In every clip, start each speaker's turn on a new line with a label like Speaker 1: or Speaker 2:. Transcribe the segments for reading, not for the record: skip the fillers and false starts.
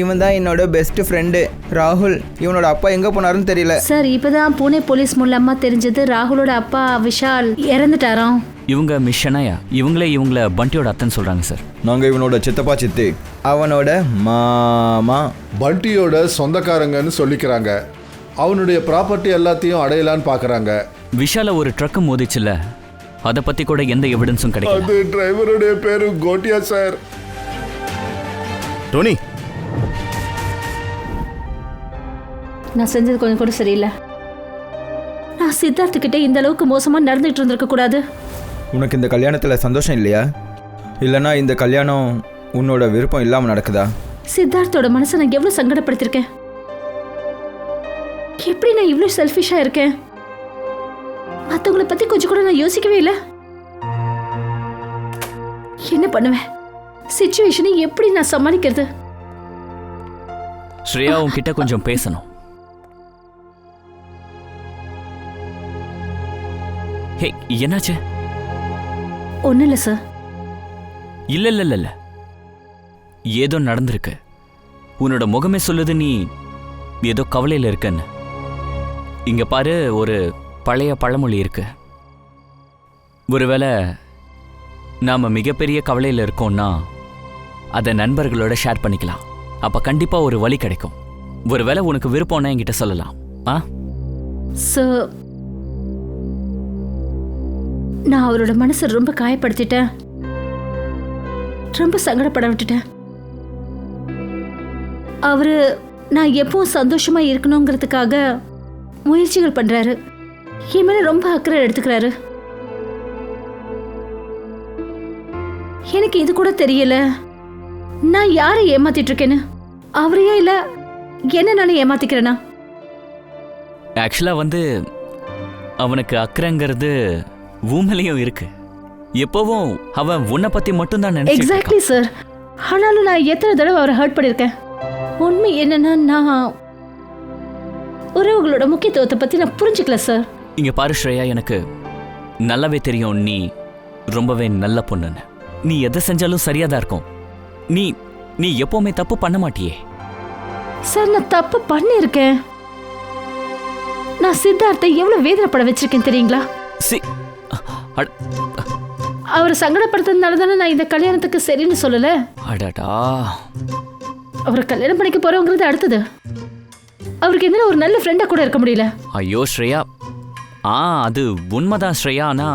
Speaker 1: இவன் தான் என்னோட பெஸ்ட் ஃப்ரெண்டு ராகுல். இவனோட அப்பா எங்க போனாருன்னு தெரியல
Speaker 2: சார். இப்பதான் புனே போலீஸ் மூலமா தெரிஞ்சது ராகுலோட அப்பா விஷால் இறந்துட்டாராம்.
Speaker 3: இவங்க மிஸ் ஷனாயா, இவங்கள பண்டியோட அத்தன்னு சொல்றாங்க சார்.
Speaker 1: நாங்க இவனோட சித்தப்பா சித்தி, அவனோட மாமா.
Speaker 4: பண்டியோட சொந்தக்காரங்கன்னு சொல்லிக்கிறாங்க. அவனுடைய ப்ராப்பர்ட்டி எல்லாத்தையும் அடையலான்னு பாக்குறாங்க.
Speaker 3: விஷால ஒரு ட்ரக் மோதிச்சுல, அதை பத்தி கூட எந்த எவிடன்ஸும் கிடைக்கல.
Speaker 4: அது டிரைவருடைய பேரு கோட்டியா சார்.
Speaker 5: டோனி,
Speaker 2: நான் செஞ்சது கொஞ்சம் கூட சரியில்லை. நான் சித்தார்த்து கிட்ட இந்த அளவுக்கு மோசமா நடந்துட்டு இருந்திருக்க கூடாது.
Speaker 1: உனக்கு இந்த கல்யாணத்துல சந்தோஷம் இல்லையா? இல்லைன்னா இந்த கல்யாணம் உன்னோட விருப்பம் இல்லாம நடக்குதா?
Speaker 2: சித்தார்த்தோட மனசை நான் எவ்வளவு சங்கடப்படுத்திருக்கேன். எப்படி நான் இவ்வளவு செல்ஃபிஷா இருக்கேன்? மத்தவங்களை பத்தி கொஞ்சம் கூட நான் யோசிக்கவே இல்லை. என்ன பண்ணுவேன்? சிச்சுவேஷனை எப்படி நான் சமாளிக்கிறது?
Speaker 3: ஸ்ரேயா உன்கிட்ட கொஞ்சம் பேசணும். ஹே, என்னாச்சு?
Speaker 2: ஒன்னும் இல்லை சார்.
Speaker 3: இல்ல ஏதோ நடந்திருக்கு. உன்னோட முகமே சொல்லுது நீ ஏதோ கவலையில இருக்கன்னு. இங்க பாரு, ஒரு பழைய பழமொழி இருக்கு. ஒருவேளை நாம மிகப்பெரிய கவலையில இருக்கோம்னா அதை நண்பர்களோட ஷேர் பண்ணிக்கலாம். அப்ப கண்டிப்பா ஒரு வழி கிடைக்கும். ஒருவேளை உனக்கு விருப்பம்னா என்கிட்ட சொல்லலாம்.
Speaker 2: சார், நான் அவரோட மனசை ரொம்ப காயப்படுத்திட்டேன், ரொம்ப சங்கடப்பட விட்டுட்டேன். அவரு நான் எப்பவும் சந்தோஷமா இருக்கணுங்கிறதுக்காக முயற்சிகள் பண்றாரு. என் மேல ரொம்ப அக்கறை எடுத்துக்கிறாரு. எனக்கு இது கூட தெரியல நான் யாரை ஏமாத்திட்டு இருக்கேன்னு. அவரையா இல்ல என்ன நானே ஏமாத்திக்கிறேனா?
Speaker 3: ஆக்சுவலா அவனுக்கு அக்கறைங்கிறது ஊமலையும் இருக்கு. எப்பவும் அவன் உன்னை பத்தி மட்டும் தான் நினைச்சிட்டு இருக்கான்.
Speaker 2: Exactly sir. ஆனாலும் நான் எத்தனை தடவை அவரை ஹர்ட் பண்ணிருக்கேன். உண்மை என்னன்னா நான் உறவுகளோட முக்கியத்துவத்தை பத்தி நான் புரிஞ்சுக்கல சார்.
Speaker 3: இங்க பாரு ஸ்ரேயா, எனக்கு நல்லாவே தெரியும் நீ ரொம்பவே நல்ல பொண்ணுன்னு. நீ எதை செஞ்சாலும் சரியாதான் இருக்கும். நீ நீ எப்பவுமே தப்பு பண்ண மாட்டியே.
Speaker 2: சார், நான் தப்பு பண்ணிருக்கேன். நான் சித்தார்த்தை எவ்வளவு வேதனைப்பட வச்சிருக்கேன் தெரியுங்களா? அவரை சங்கடப்படுத்துறதுனால தானே நான் இந்த கல்யாணத்துக்கு சரின்னு சொல்லல.
Speaker 3: அடடா,
Speaker 2: அவரை கல்யாணம் பண்ணிக்க போறவங்கிறது அடுத்தது. அவருக்கு என்ன ஒரு நல்ல ஃப்ரெண்டா கூட இருக்க முடியல.
Speaker 3: ஐயோ ஸ்ரேயா, அது உண்மைதான் ஸ்ரேயா. ஆனா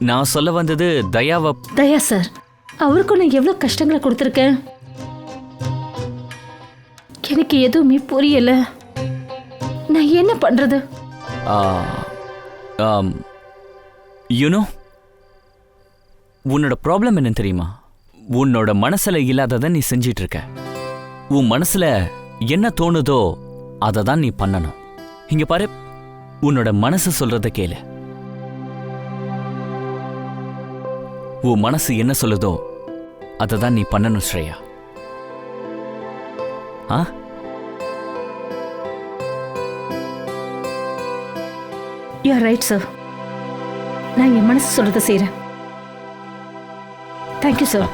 Speaker 3: நான் சொல்ல வந்தது தயா
Speaker 2: சார். அவருக்கும் நான் எவ்வளவு கஷ்டங்களை கொடுத்துருக்கேன். எனக்கு எதுவுமே புரியல. நான் என்ன பண்றது?
Speaker 3: யூனோ, உன்னோட ப்ராப்ளம் என்ன தெரியுமா? உன்னோட மனசுல இல்லாததை நீ செஞ்சிட்டு இருக்க. உன் மனசுல என்ன தோணுதோ அதை தான் நீ பண்ணணும். இங்க பாரு, உன்னோட மனசு சொல்றத கேளு. உன் மனசு என்ன சொல்லுதோ அதை தான் நீ பண்ணணும் Shreya.
Speaker 2: You are right sir. நான் என் மனசு சொல்றத செய்றேன். Thank you sir.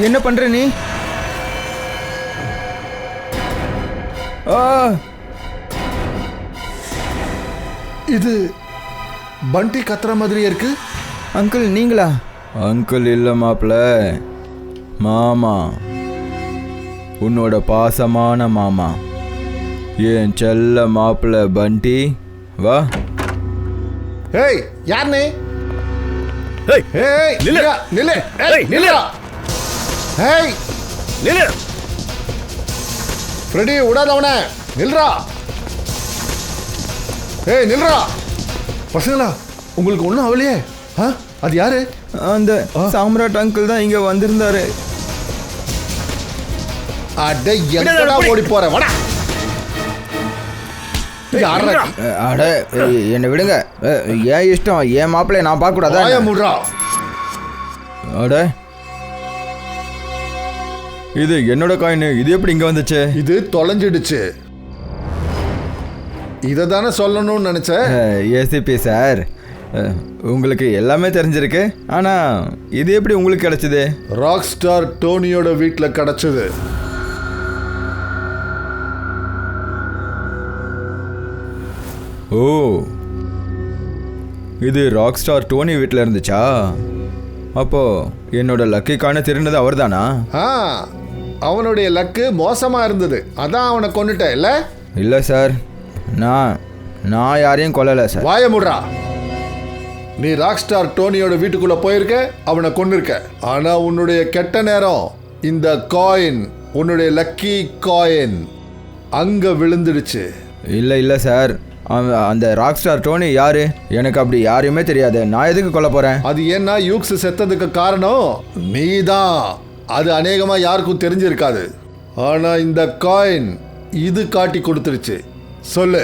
Speaker 1: என்ன பண்ற நீ?
Speaker 4: இது பண்டி கத்துற மாதிரியே இருக்கு.
Speaker 1: அங்கிள் நீங்களா? அங்கிள் இல்ல மாப்பிள்ள, மாமா. உன்னோட பாசமான மாமா, என் செல்ல மாப்பிள்ள பண்டி. வா.
Speaker 4: ஏய், யார் நீ?
Speaker 5: ஏய்
Speaker 4: ஏய்,
Speaker 5: நில்லு.
Speaker 4: நில்லு.
Speaker 5: ஏய், நில்லு.
Speaker 4: ஏய்,
Speaker 5: நில்லு.
Speaker 4: ஃப்ரெடி, விடாதவன. நில்றா. ஏய், நில்றா. பசங்களா, உங்களுக்கு ஒன்றும் ஆகலையே? அது யாரு?
Speaker 1: அந்த சாம்ராட் அங்கிள் தான் இங்க வந்திருந்தாரு.
Speaker 4: அட, எங்கடா ஓடி போற? வாடா. யாரா
Speaker 1: அட என்னை விடுங்க. ஏன் இஷ்டம், என் மாப்பிள்ளைய நான் பார்க்க கூடாதா?
Speaker 4: வாய மூடுறா.
Speaker 1: அட இது என்னோட காயின், இது எப்படி இங்க வந்துச்சு?
Speaker 4: இது தொலைஞ்சிடுச்சு. இதை தானே சொல்லணும்னு நினைச்ச.
Speaker 1: ஏசிபி சார், உங்களுக்கு எல்லாமே தெரிஞ்சிருக்கு. ஆனா இது எப்படி உங்களுக்கு கிடைச்சது?
Speaker 4: ராக் ஸ்டார் டோனியோட வீட்டில் கிடைச்சது.
Speaker 1: ஓ, இது ராக் ஸ்டார் டோனி வீட்டில் இருந்துச்சா? அப்போ என்னோட லக்கி காயினை திருடினது அவர் தானா?
Speaker 4: அவனுடைய லக்கு மோசமா இருந்தது, அதான் அவனை கொன்னுட்ட இல்ல?
Speaker 1: இல்லை சார், நான் யாரையும் கொல்லலை சார்.
Speaker 4: வாய முடுறா. நீ ராக் ஸ்டார் டோனியோட வீட்டுக்குள்ள போயிருக்க, அவனை கொன்னிருக்க. ஆனா உன்னுடைய கெட்ட நேரம், இந்த காயின், உன்னுடைய லக்கி காயின் அங்க விழுந்துடுச்சு.
Speaker 1: இல்லை சார், அந்த ராக் ஸ்டார் டோனி யாரு? எனக்கு அப்படி யாரையுமே தெரியாது. நான் எதுக்கு கொல்ல போறேன்?
Speaker 4: அது ஏன்னா யூக்ஸ் செத்ததுக்கு காரணம் நீதான். அது அநேகமா யாருக்கும் தெரிஞ்சிருக்காது. ஆனா இந்த காயின் இது காட்டி கொடுத்துருச்சு. சொல்லு,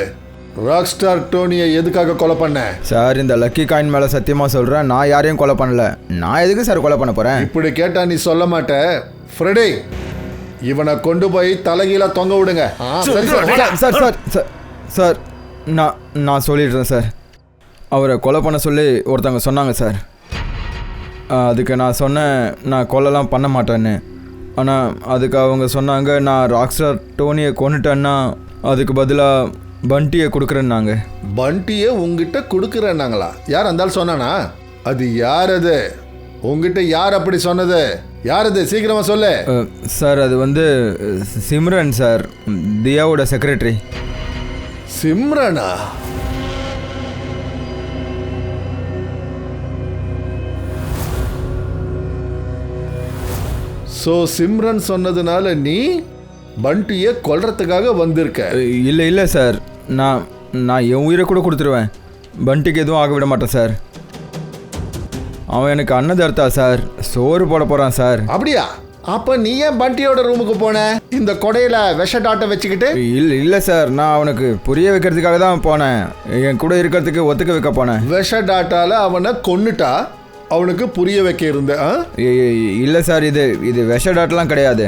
Speaker 4: ராக் ஸ்டார் டோனியை எதுக்காக கொலை பண்ண?
Speaker 1: சார், இந்த லக்கி காயின் மேல சத்தியமா சொல்றேன், நான் யாரையும் கொலை பண்ணல. நான் எதுக்கு சார் கொலை பண்ண போறேன்?
Speaker 4: இப்படி கேட்டா நீ சொல்ல மாட்ட. ஃப்ரெடி, இவனை கொண்டு போய் தலைகீழ தொங்க விடுங்க.
Speaker 1: சார், நான் சொல்லிடுறேன் சார். அவரை கொலை பண்ண சொல்லி ஒருத்தவங்க சொன்னாங்க சார். அதுக்கு நான் சொன்னேன் நான் கொலைலாம் பண்ண மாட்டேன்னு. ஆனால் அதுக்கு அவங்க சொன்னாங்க நான் ராக் ஸ்டார் டோனியை கொண்டுட்டேன்னா அதுக்கு பதிலாக பண்டியை கொடுக்குறேன்னாங்க.
Speaker 4: பண்டியை உங்ககிட்ட கொடுக்குறேன்னாங்களா? யார் இருந்தாலும் சொன்னானா? அது யார்? அது உங்ககிட்ட யார் அப்படி சொன்னது? யார் அது? சீக்கிரமா சொல்லு.
Speaker 1: சார், அது வந்து சிம்ரன் சார், தியாவோட செக்ரட்டரி.
Speaker 4: சிம்ரனா? சோ சிம்ரன் சொன்னதுனால நீ பண்டியை கொல்றதுக்காக வந்திருக்க?
Speaker 1: இல்லை சார், நான் என் உயிரை கூட கொடுத்துருவேன். பண்டிக்கு எதுவும் ஆக விட மாட்டேன் சார். அவன் எனக்கு அன்னதர்த்தா சார், சோறு போட போகிறான் சார்.
Speaker 4: அப்படியா? அப்ப நீ ஏன் பண்டியோட ரூமுக்கு போன இந்த கொடையில விஷ டாட்டை வச்சுக்கிட்டு?
Speaker 1: இல்லை சார், நான் அவனுக்கு புரிய வைக்கிறதுக்காக தான் போனேன். என் கூட இருக்கிறதுக்கு ஒத்துக்க வைக்க போனேன்.
Speaker 4: விஷ டாட்டால அவனை கொன்னுட்டா அவனுக்கு புரிய வைக்க இருந்த?
Speaker 1: இல்லை சார், இது விஷ டாட்டெலாம் கிடையாது.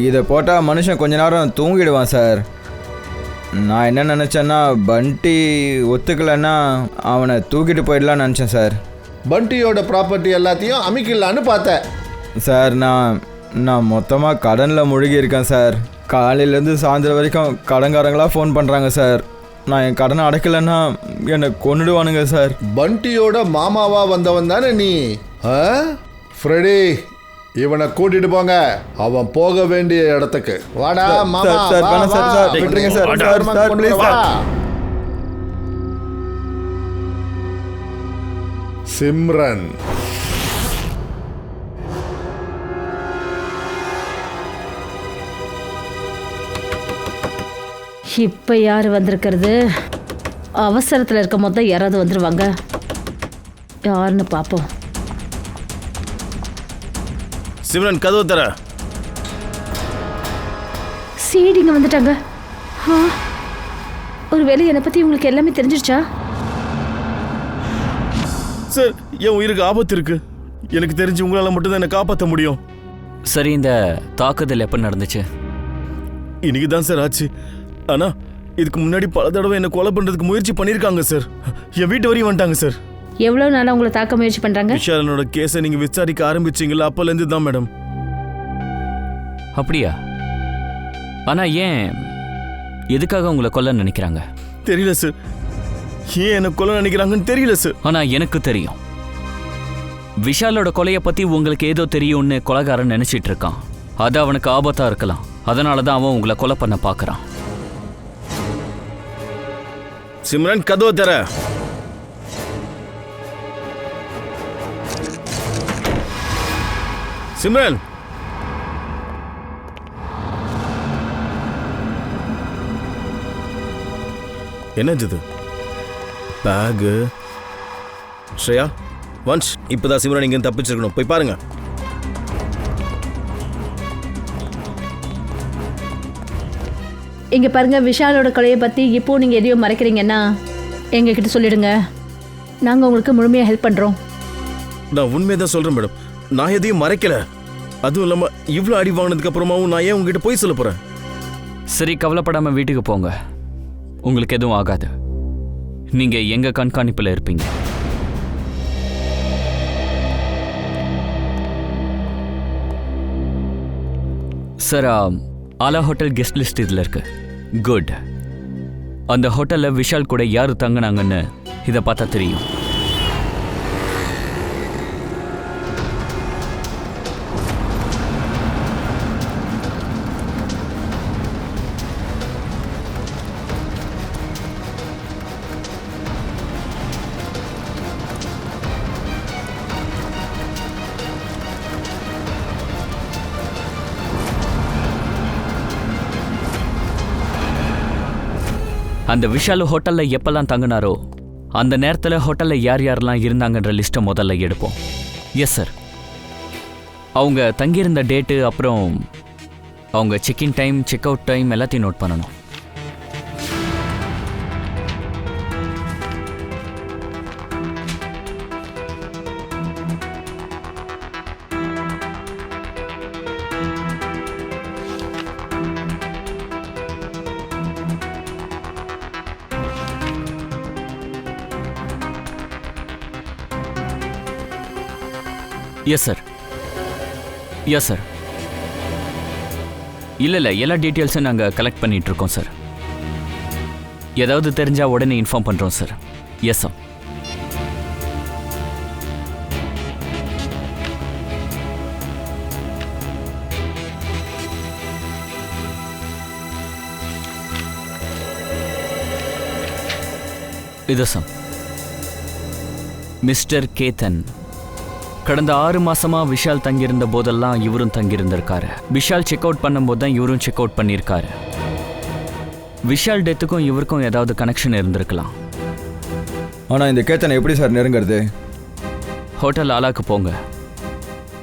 Speaker 1: இதை போட்டால் மனுஷன் கொஞ்ச நேரம் தூங்கிடுவான் சார். நான் என்ன நினச்சேன்னா பண்டி ஒத்துக்கலைன்னா அவனை தூக்கிட்டு போயிடலான்னு நினச்சேன் சார்.
Speaker 4: பண்டியோட ப்ராப்பர்ட்டி எல்லாத்தையும் அமைக்கலான்னு பார்த்தேன்
Speaker 1: சார். நான் மொத்தமாக கடனில் முழுகி இருக்கேன் சார். காலையிலேருந்து சாயந்தரம் வரைக்கும் கடன்காரங்களாக ஃபோன் பண்ணுறாங்க சார். நான் என் கடனை அடைக்கலைன்னா என்னை கொன்னுடுவானுங்க சார்.
Speaker 4: பண்டியோட மாமாவா வந்தவன் தானே நீ? ஃப்ரெடி, இவனை கூட்டிட்டு போங்க. அவன் போக வேண்டிய இடத்துக்கு. வாடா மாமா.
Speaker 1: விட்டுருங்க சார், ப்ளீஸ் சார்.
Speaker 4: சிம்ரன்,
Speaker 2: இப்போ யார் வந்திருக்கிறது? அவசரத்தில் இருக்கும் போது தான் யாராவது வந்துடுவாங்க. யாருன்னு பார்ப்போம்.
Speaker 5: சிம்ரன், கதவு தர.
Speaker 2: சீடிங்க வந்துட்டாங்க. ஒரு வேளை என்னை பற்றி உங்களுக்கு எல்லாமே தெரிஞ்சிருச்சா?
Speaker 5: சார், என் உயிருக்கு ஆபத்து இருக்கு. எனக்கு தெரிஞ்சு உங்களால் மட்டும்தான் என்னை காப்பாற்ற முடியும்.
Speaker 3: சரி, இந்த தாக்குதல் எப்போ நடந்துச்சு?
Speaker 5: இன்னைக்கு தான் சார் ஆச்சு. ஆனா இதுக்கு முன்னாடி பல தடவை என்ன கொலை பண்றதுக்கு முயற்சி பண்ணிருக்காங்க சார். என் வீட்டு வரையும் வந்துட்டாங்க சார்.
Speaker 2: எவ்வளவு நாளா உங்களை தாக்க முயற்சி பண்றாங்க?
Speaker 5: விஷாலனோட கேஸை நீங்க விசாரிக்க ஆரம்பிச்சீங்களா அப்பல இருந்து தான் மேடம்.
Speaker 3: அப்படியா? ஆனா ஏன், எதுக்காக உங்களை கொல்ல நினைக்கிறாங்க?
Speaker 5: தெரியல சார். ஏன் என்ன கொலை நினைக்கிறாங்கன்னு தெரியல சார்.
Speaker 3: ஆனா எனக்கு தெரியும். விஷாலோட கொலையை பத்தி உங்களுக்கு ஏதோ தெரியும்னு கொலைகாரன் நினைச்சிட்டு இருக்கான். அது அவனுக்கு ஆபத்தா இருக்கலாம். அதனாலதான் அவன் உங்களை கொலை பண்ண பாக்குறான்.
Speaker 5: சிம்ரன், கதவு தர. சிம்ரன், என்னது பேகு? ஸ்ரேயா, வன்ஷ், இப்பதான் சிம்ரன் இங்க தப்பிச்சிருக்கணும். போய் பாருங்க.
Speaker 2: இங்க பாருங்க, விஷாலோட கொலையை பத்தி இப்போ நீங்க எதையும் மறைக்கிறீங்கன்னா எங்ககிட்ட சொல்லிடுங்க. நாங்க உங்களுக்கு முழுமையா ஹெல்ப் பண்றோம்.
Speaker 5: நான் உண்மையை தான் சொல்றேன் மேடம். நான் எதையும் மறைக்கல. அதுவும் இல்லாம இவ்வளவு அடி வாங்கினதுக்கு அப்புறமாவும் நான் ஏன் உங்ககிட்ட போய் சொல்ல போறேன்?
Speaker 3: சரி, கவலைப்படாம வீட்டுக்கு போங்க. உங்களுக்கு எதுவும் ஆகாது. நீங்க எங்க கண்காணிப்புல இருப்பீங்க. சார், ஆலா ஹோட்டல் கெஸ்ட் லிஸ்ட் இதுல இருக்கு. குட். அந்த ஹோட்டல்ல விஷால் கூட யாரு தங்கினாங்கன்னு இதை பார்த்தா தெரியும். அந்த விஷால் ஹோட்டல்ல எப்பெல்லாம் தங்கினாரோ அந்த நேரத்தில் ஹோட்டல்ல யார் யாரெல்லாம் இருந்தாங்கன்ற லிஸ்ட்டை முதல்ல எடுப்போம். Yes sir. அவங்க தங்கியிருந்த டேட்டு, அப்புறம் அவங்க check in time, check out time எல்லாத்தையும் நோட் பண்ணணும். Yes sir. Yes sir. இல்லை எல்லா டீட்டெயில்ஸும் நாங்கள் கலெக்ட் பண்ணிட்டு இருக்கோம் சார். ஏதாவது தெரிஞ்சால் உடனே இன்ஃபார்ம் பண்ணுறோம் சார். Yes sir. இது சார் மிஸ்டர் கேத்தன். கடந்த 6 மாசமா விஷால் தங்கியிருந்த போதெல்லாம் இவரும் தங்கியிருந்திருக்காரு. விஷால் செக் அவுட் பண்ணும்போது தான் இவரும் செக் அவுட் பண்ணியிருக்காரு. விஷால் டெத்துக்கும் இவருக்கும் ஏதாவது கனெக்ஷன் இருந்திருக்கலாம்.
Speaker 1: ஆனால் இந்த கேத்தனை எப்படி சார் நெருங்கிறது?
Speaker 3: ஹோட்டல் ஆலாக்கு போங்க.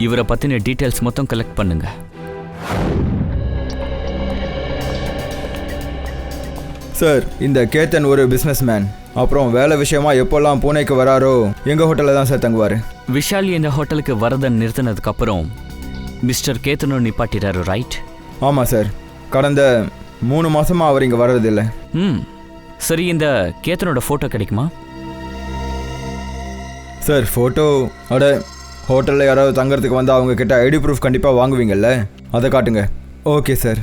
Speaker 3: இவரை பற்றின டீட்டெயில்ஸ் மொத்தம் கலெக்ட் பண்ணுங்க.
Speaker 1: சார், இந்த கேத்தன் ஒரு பிஸ்னஸ் மேன். அப்புறம் வேலை விஷயமா எப்போல்லாம் பூனேக்கு வராரோ எங்கள் ஹோட்டலில் தான் சார் தங்குவார்.
Speaker 3: விஷால் இந்த ஹோட்டலுக்கு வரதை நிறுத்தினதுக்கு அப்புறம் மிஸ்டர் கேத்தனும் நிப்பாட்டிறாரு, ரைட்?
Speaker 1: ஆமாம் சார். கடந்த 3 மாசமாக அவர் இங்கே வர்றதில்லை.
Speaker 3: சரி, இந்த கேத்தனோட ஃபோட்டோ கிடைக்குமா
Speaker 1: சார்? ஃபோட்டோ ஹோட்டலில் யாராவது தங்கறதுக்கு வந்து அவங்க கிட்ட ஐடி ப்ரூஃப் கண்டிப்பாக வாங்குவீங்கல்ல, அதை காட்டுங்க. Okay sir.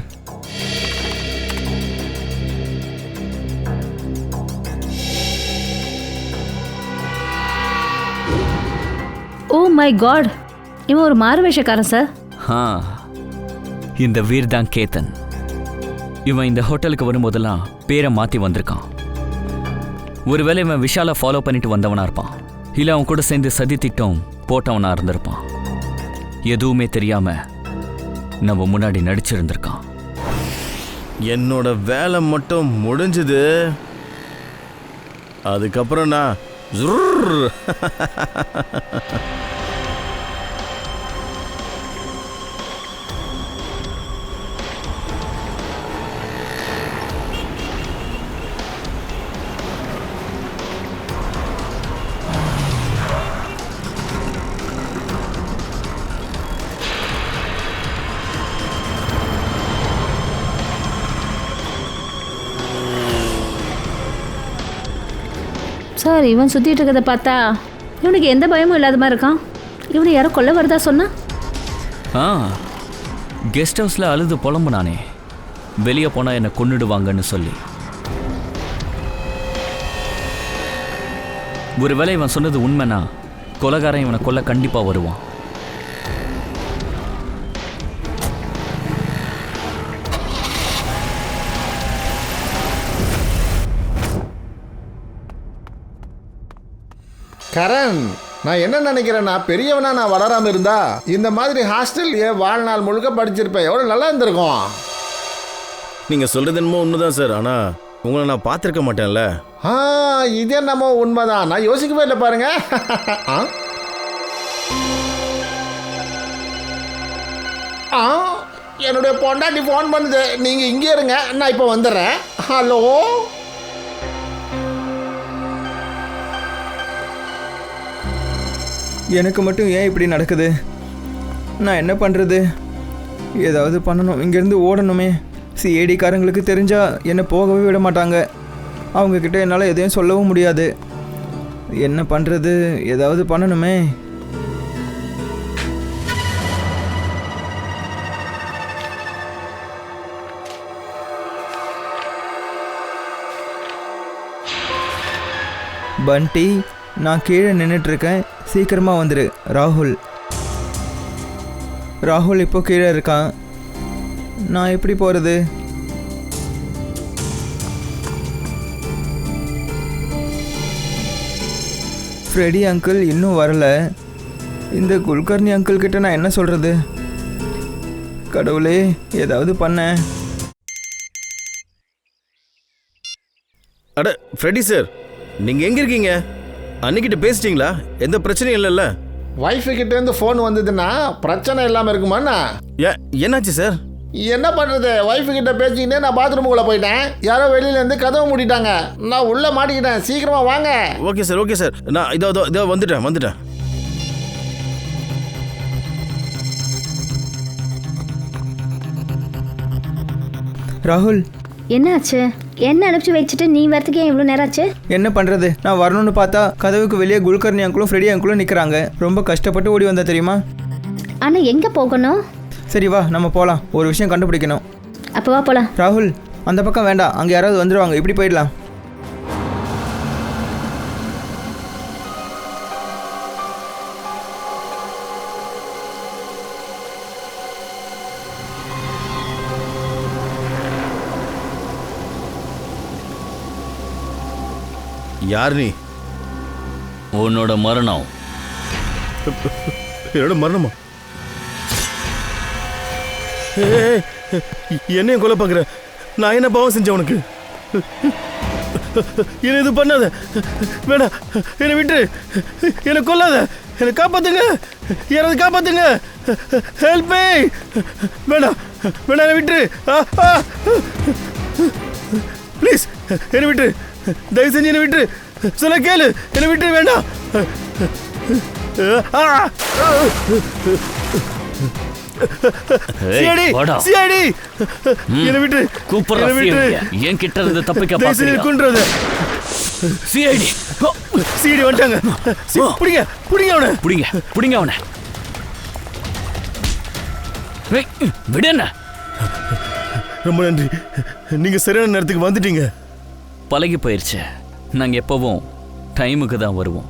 Speaker 2: Oh my God, இவன் ஒரு மாறுவேஷக்காரன் சார்.
Speaker 3: இந்த வீர் தான் கேத்தன். இவன் இந்த ஹோட்டலுக்கு வரும்போதெல்லாம் பேரை மாற்றி வந்திருக்கான். ஒருவேளை இவன் விஷாலை ஃபாலோ பண்ணிட்டு வந்தவனா இருப்பான், இல்லை அவன் கூட சேர்ந்து சதி திட்டம் போட்டவனா இருந்திருப்பான். எதுவுமே தெரியாம நம்ம முன்னாடி நடிச்சிருந்திருக்கான்.
Speaker 5: என்னோட வேலை மட்டும் முடிஞ்சுது. அதுக்கப்புறம் நான்
Speaker 2: சார், இவன் சுற்றிட்டு இருக்கிறத பார்த்தா இவனுக்கு எந்த பயமும் இல்லாத மாதிரி இருக்கான். இவனை யாரோ கொல்ல வருதா சொன்னா?
Speaker 3: கெஸ்ட் ஹவுஸில் அழுது புலம்புனானே, வெளியே போனால் என்னை கொன்னுடுவாங்கன்னு சொல்லி. ஒருவேளை இவன் சொன்னது உண்மைனா கொலைகாரன் இவனை கொல்ல கண்டிப்பாக வருவான்.
Speaker 4: கரண், நான் என்ன நினைக்கிறேன்னா, பெரியவனா நான் வளராமல் இருந்தா இந்த மாதிரி ஹாஸ்டல்லையே வாழ்நாள் முழுக்க படிச்சிருப்பேன். எவ்வளோ நல்லா இருந்திருக்கும்.
Speaker 5: நீங்க சொல்றது என்னமோ உண்மைதான் சார். ஆனா உங்களை நான் பார்த்துருக்க மாட்டேன்ல.
Speaker 4: இது என்னமோ உண்மைதான். நான் யோசிக்கவே இல்லை பாருங்க. என்னுடைய பொண்டாட்டி ஃபோன் பண்ணுது. நீங்கள் இங்கே இருங்க, நான் இப்போ வந்துடுறேன். ஹலோ,
Speaker 1: எனக்கு மட்டும் ஏன் இப்படி நடக்குது? நான் என்ன பண்ணுறது? ஏதாவது பண்ணணும். இங்கேருந்து ஓடணுமே. சிஐடிக்காரங்களுக்கு தெரிஞ்சால் என்னை போகவே விட மாட்டாங்க. அவங்கக்கிட்ட என்னால் எதையும் சொல்லவும் முடியாது. என்ன பண்ணுறது? ஏதாவது பண்ணணுமே. பண்டி, நான் கீழே நின்றுட்டுருக்கேன், சீக்கிரமாக வந்துடு. ராகுல் ராகுல் இப்போ கீழே இருக்கான். நான் எப்படி போகிறது? ஃப்ரெடி அங்கிள் இன்னும் வரல. இந்த குல்கர்னி அங்கிள் கிட்ட நான் என்ன சொல்கிறது? கடவுளே, ஏதாவது பண்ண.
Speaker 5: அட ஃப்ரெடி சார், நீங்கள் எங்கே இருக்கீங்க? அன்னைக்கிட்ட பேசிட்டீங்களா? எந்த பிரச்சனையும் இல்லைல்ல?
Speaker 4: ஒய்ஃபு கிட்டேருந்து ஃபோன் வந்ததுன்னா பிரச்சனை இல்லாமல் இருக்குமாண்ணா?
Speaker 5: என்னாச்சு சார்?
Speaker 4: என்ன பண்ணுறது, ஒய்ஃபு கிட்ட பேசிக்கிட்டே நான் பாத்ரூமுக்குள்ளே போயிட்டேன். யாரோ வெளியிலேருந்து கதவை மூடிட்டாங்க. நான் உள்ளே மாட்டிக்கிட்டேன். சீக்கிரமாக வாங்க.
Speaker 5: Okay sir, okay sir. நான் இதோ வந்துட்டேன்.
Speaker 1: ராகுல்,
Speaker 2: என்னாச்சு? என்ன அனுப்பிச்சு வச்சுட்டு நீ வரத்துக்கு ஏன் இவ்வளோ நேரம் ஆச்சு?
Speaker 1: என்ன பண்ணுறது? நான் வரணும்னு பார்த்தா கதவுக்கு வெளியே குல்கர்னி அங்கிளும் ஃப்ரெடி அங்கிளும் நிற்கிறாங்க. ரொம்ப கஷ்டப்பட்டு ஓடி வந்தா தெரியுமா?
Speaker 2: ஆனால் எங்கே போகணும்?
Speaker 1: சரி வா, நம்ம போகலாம். ஒரு விஷயம் கண்டுபிடிக்கணும்.
Speaker 2: அப்போ வா போகலாம்.
Speaker 1: ராகுல், அந்த பக்கம் வேண்டாம், அங்கே யாராவது வந்துடுவாங்க. இப்படி போயிடலாம்.
Speaker 5: யார் நீ?
Speaker 3: உன்னோட மரணம்.
Speaker 5: என்னோட மரணமா? என்னையும் கொலை பார்க்குற? நான் என்ன பாவம் செஞ்சேன் உனக்கு? என்ன இது பண்ணாத, வேணாம், என்னை விட்டு, என்னை கொல்லாத, என்னை காப்பாத்துங்க, யாராவது காப்பாத்துங்க, ஹெல்ப் மீ. வேணாம், என்னை விட்டு, ப்ளீஸ் என்னை விட்டு, தயவு செஞ்சு என்னை விட்டு, சொல்ல கேளு, என்னை விட்டு, வேண்டாம். என்னை விட்டு,
Speaker 3: என் கிட்ட இருந்து தப்பிக்க
Speaker 5: கொன்றது. சிஐடி வந்துட்டாங்க. புடிங்க அவனை.
Speaker 3: விடு. என்ன?
Speaker 5: ரொம்ப நன்றி, நீங்க சரியான நேரத்துக்கு வந்துட்டீங்க.
Speaker 3: பழகி போயிருச்சு. நாங்க எப்பவும் டைமுக்கு தான் வருவோம்.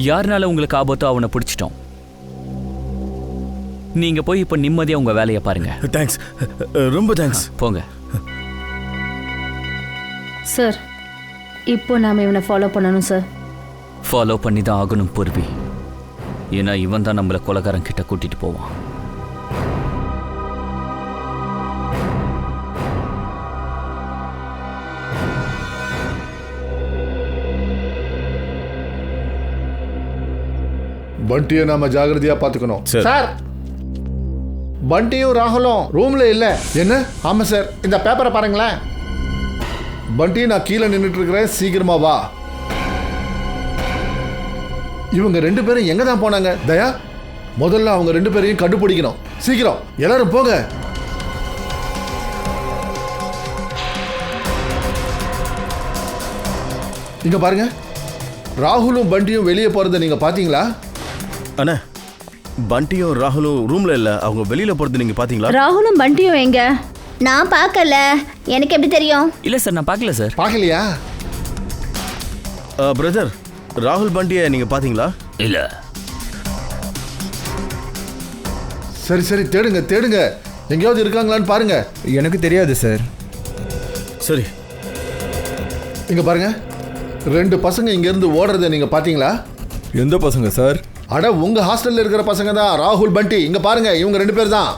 Speaker 3: யாருனால உங்களுக்கு ஆபத்தோ அவனை பிடிச்சிட்டோம். நீங்க போய் இப்ப நிம்மதியா உங்க வேலையை பாருங்க.
Speaker 5: தேங்க்ஸ், ரொம்ப தேங்க்ஸ்.
Speaker 3: போங்க
Speaker 2: சார். இப்போ நாம இவனை ஃபாலோ பண்ணணும் சார்.
Speaker 3: ஃபாலோ பண்ணி தான் ஆகணும் பூர்வி. ஏன்னா இவன் தான் நம்மளை கொலைகாரன் கிட்ட கூட்டிட்டு போவான்.
Speaker 4: பண்டியை நாம ஜாகிரதையா பார்த்துக்கணும் சார். பண்டியும் ராகுலும் ரூம்ல இல்ல. என்ன? ஆமா சார். இந்த பேப்பரை பாருங்களேன். பண்டி, நான் கீழே நின்றுட்டு இருக்கிறேன், சீக்கிரமா வா. இவங்க 2 பேரும் எங்க தான் போனாங்க? தயா, முதல்ல அவங்க 2 பேரையும் கண்டுபிடிக்கணும். சீக்கிரம் எல்லாரும் போங்க. இங்க பாருங்க, ராகுலும் பண்டியும் வெளியே போறதை நீங்க பாத்தீங்களா?
Speaker 5: அண்ணா, பண்டியும் ராகுலும் ரூம்ல இல்ல, அவங்க வெளியில போறது நீங்க பாத்தீங்களா?
Speaker 2: ராகுலும் பண்டியும் எங்க? நான் பார்க்கல. எனக்கு எப்படி தெரியும்?
Speaker 3: இல்ல சார், நான் பார்க்கல சார்.
Speaker 4: பார்க்கலையா?
Speaker 5: பிரதர், ராகுல் பண்டியை நீங்க பாத்தீங்களா?
Speaker 3: இல்ல.
Speaker 4: சரி, தேடுங்க. எங்கேயாவது இருக்காங்களான்னு பாருங்க.
Speaker 1: எனக்கு தெரியாது சார்.
Speaker 5: சரி,
Speaker 4: இங்க பாருங்க, 2 பசங்க இங்க இருந்து ஓடுறதை நீங்க பாத்தீங்களா?
Speaker 1: எந்த பசங்க சார்?
Speaker 4: அட, உங்க ஹாஸ்டல்ல இருக்கிற பசங்க தான், ராகுல் பண்டி. இங்க பாருங்க, இவங்க 2 பேர் தான்.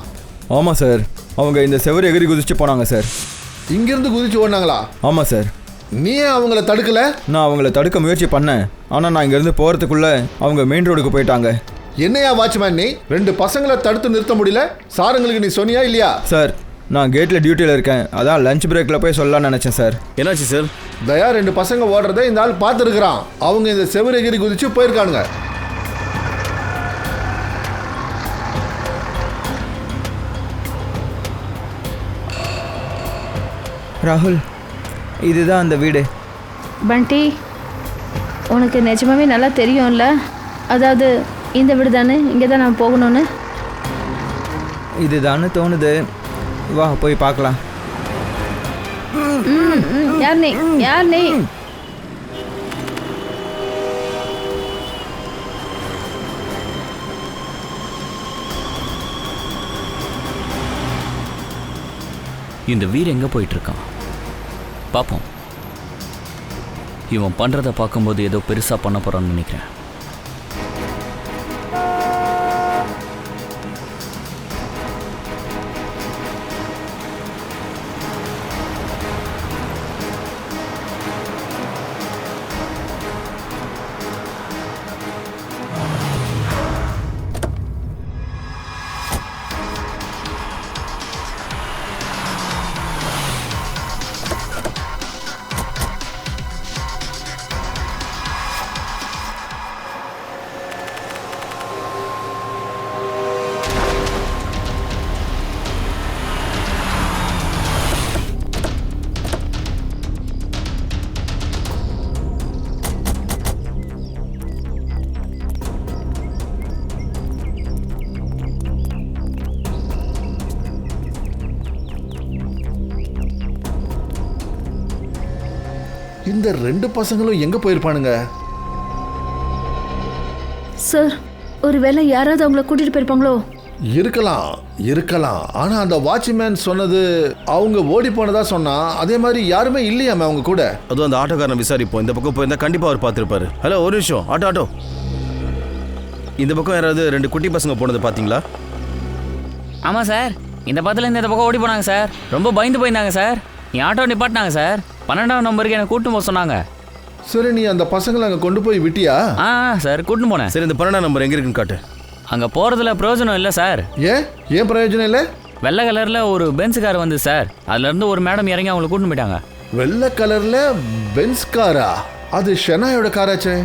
Speaker 1: ஆமாம் சார், அவங்க இந்த செவரு எகிரி குதிச்சு போனாங்க சார்.
Speaker 4: இங்கிருந்து குதிச்சு ஓடினாங்களா?
Speaker 1: ஆமாம் சார்.
Speaker 4: நீ அவங்கள தடுக்கல?
Speaker 1: நான் அவங்கள தடுக்க முயற்சி பண்ணேன். ஆனால் நான் இங்கேருந்து போகிறதுக்குள்ளே அவங்க மெயின் ரோடுக்கு போயிட்டாங்க.
Speaker 4: என்னையா வாட்ச்மேன் நீ 2 பசங்களை தடுத்து நிறுத்த முடியல? சாருங்களுக்கு நீ சொன்னியா இல்லையா?
Speaker 1: சார் நான் கேட்டில் டியூட்டியில் இருக்கேன், அதான் லஞ்ச் பிரேக்கில் போய் சொல்லலாம்னு நினச்சேன் சார்.
Speaker 5: என்னாச்சு சார்?
Speaker 4: தயா 2 பசங்க ஓடுறதை இந்த ஆள் பார்த்துருக்குறான். அவங்க இந்த செவரகிரி குதிச்சு போயிருக்கானுங்க.
Speaker 1: ராகுல், இதுதான் அந்த வீடு.
Speaker 2: பண்டி, உனக்கு நிஜமாவே நல்லா தெரியும்ல, அதாவது இந்த வீடு தானே, இங்கே தான் நான் போகணும்னு.
Speaker 1: இதுதான்னு தோணுது, வா போய் பார்க்கலாம்.
Speaker 2: யார் நீ? யார் நீ?
Speaker 3: இந்த வீர் எங்க போயிட்டு இருக்கான் பாப்போம். இவன் பண்றத பார்க்கும்போது ஏதோ பெருசா பண்ண போறான்னு நினைக்கிறேன்.
Speaker 4: இந்த 2 பசங்களும் எங்க போயிருப்பானுங்க?
Speaker 2: சார், ஒருவேளை யாராவது அவங்கள கூட்டிட்டு போயிருப்பாங்களோ?
Speaker 4: இருக்கலாம். ஆனா அந்த வாட்ச்மேன் சொன்னது அவங்க ஓடி போனதா சொன்னா, அதே மாதிரி யாருமே இல்லையாமே அவங்க கூட.
Speaker 5: அதுவும் அந்த ஆட்டோக்காரனை விசாரிப்போம். இந்த பக்கம் போயிருந்தா கண்டிப்பா அவர் பார்த்துருப்பாரு. ஹலோ, ஒரு நிமிஷம். ஆட்டோ இந்த பக்கம் யாராவது 2 குட்டி பசங்க போனதை பார்த்தீங்களா?
Speaker 3: ஆமாம் சார், இந்த பக்கத்துல இந்த பக்கம் ஓடி போனாங்க சார். ரொம்ப பயந்து போயிருந்தாங்க சார். என் ஆட்டோ நிப்பாட்டினாங்க சார். 12ஆம் நம்பருக்கு எனக்கு கூட்டு போக சொன்னாங்க.
Speaker 4: சரி, நீ அந்த பசங்களை அங்கே கொண்டு போய் விட்டியா?
Speaker 3: ஆ சார், கூட்டின்னு போனேன்.
Speaker 5: சரி, இந்த 12ஆம் நம்பர் எங்கே இருக்குன்னு காட்டு.
Speaker 3: அங்கே போகிறதுல பிரயோஜனம் இல்லை சார்.
Speaker 4: ஏன் பிரயோஜனம் இல்லை?
Speaker 3: வெள்ளை கலரில் ஒரு பென்ஸ் கார் வந்து சார், அதுலேருந்து ஒரு மேடம் இறங்கி அவங்களை கூட்டின்னு போயிட்டாங்க.
Speaker 4: வெள்ளை கலரில் பென்ஸ் காரா? அது ஷெனாயோட காராச்சே.